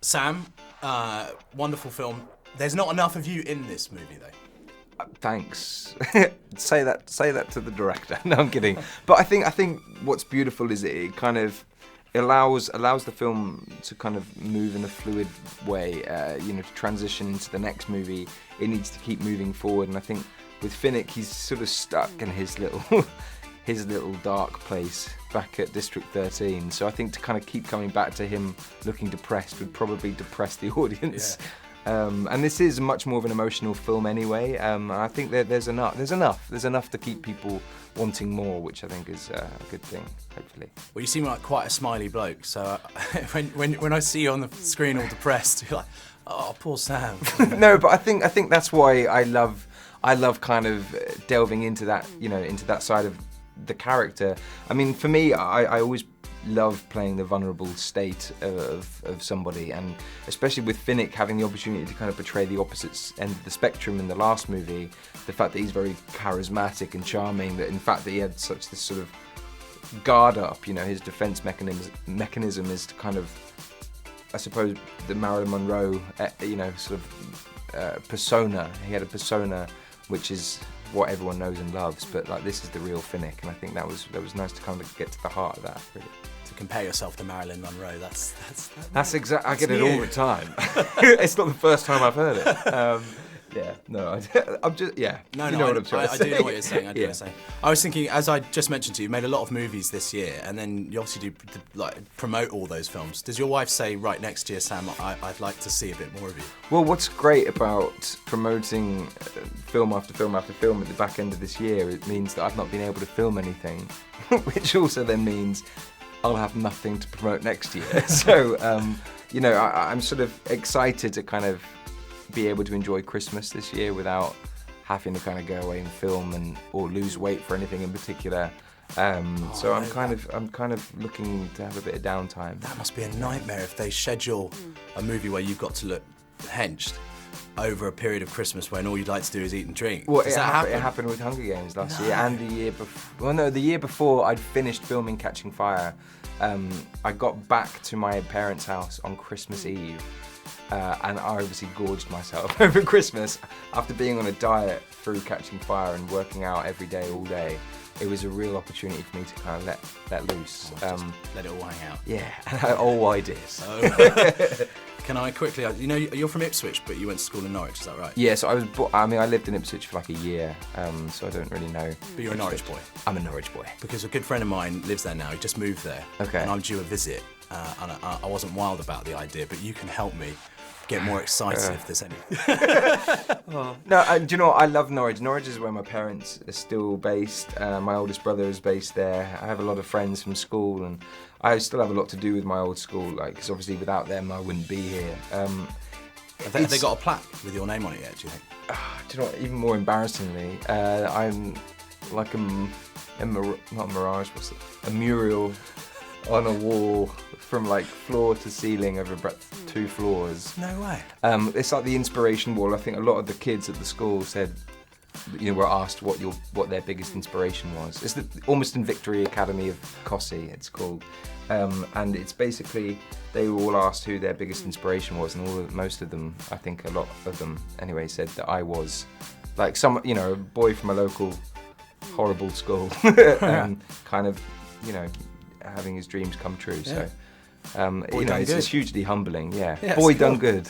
Sam, wonderful film. There's not enough of you in this movie, though. Thanks. say that to the director. No, I'm kidding. But I think what's beautiful is it kind of allows the film to kind of move in a fluid way. To transition into the next movie, it needs to keep moving forward. And I think with Finnick, he's sort of stuck in his little dark place back at District 13. So I think to kind of keep coming back to him looking depressed would probably depress the audience. Yeah. And this is much more of an emotional film anyway. I think there's enough to keep people wanting more, which I think is a good thing, hopefully. Well, you seem like quite a smiley bloke, so when I see you on the screen all depressed, you're like, oh, poor Sam. No, but I think that's why I love kind of delving into that, into that side of the character. I mean, for me, I always love playing the vulnerable state of somebody, and especially with Finnick having the opportunity to kind of portray the opposite end of the spectrum in the last movie, the fact that he's very charismatic and charming, that in fact that he had such this sort of guard up, his defense mechanism is to kind of, I suppose, the Marilyn Monroe, persona. He had a persona which is what everyone knows and loves, but like this is the real Finnick, and I think that was nice to kind of get to the heart of that, really. To compare yourself to Marilyn Monroe, that's exactly. I get it all the time. It's not the first time I've heard it. I'm just No, you know what I'm trying to say. I do know what you're saying. I do know what you're saying. I was thinking, as I just mentioned to you, you made a lot of movies this year, and then you obviously do promote all those films. Does your wife say, right, next year, Sam, I'd like to see a bit more of you? Well, what's great about promoting film after film after film at the back end of this year, it means that I've not been able to film anything, which also then means I'll have nothing to promote next year. So, I'm sort of excited to kind of be able to enjoy Christmas this year without having to kind of go away and film or lose weight for anything in particular. So I'm kind of looking to have a bit of downtime. That must be a nightmare if they schedule a movie where you've got to look henched over a period of Christmas when all you'd like to do is eat and drink. Well, Does that happen? It happened with Hunger Games last year and the year before. Well, no, the year before I'd finished filming Catching Fire. I got back to my parents' house on Christmas Eve. And I obviously gorged myself over Christmas after being on a diet through Catching Fire and working out every day, all day. It was a real opportunity for me to kind of let loose. Just let it all hang out. Yeah, all I did. Oh. Can I quickly, you're from Ipswich, but you went to school in Norwich, is that right? Yeah, so I lived in Ipswich for like a year, so I don't really know. But you're a Norwich boy? I'm a Norwich boy. Because a good friend of mine lives there now, he just moved there. Okay. And I'm due a visit, and I wasn't wild about the idea, but you can help me get more excited if there's any. No, do you know what? I love Norwich. Norwich is where my parents are still based. My oldest brother is based there. I have a lot of friends from school, and I still have a lot to do with my old school. Because obviously without them, I wouldn't be here. Have they got a plaque with your name on it yet? Do you think? Do you know what? Even more embarrassingly, I'm like not a mirage, what's it? A mural on a wall from like floor to ceiling over about 2 floors. No way. It's like the inspiration wall. I think a lot of the kids at the school said, were asked what their biggest inspiration was. It's almost in Victory Academy of Cossey, it's called. And it's basically, they were all asked who their biggest inspiration was, and most of them, I think a lot of them anyway, said that I was like a boy from a local horrible school, kind of, having his dreams come true. Yeah. So, it's hugely humbling. Yeah, Yes. Boy done good.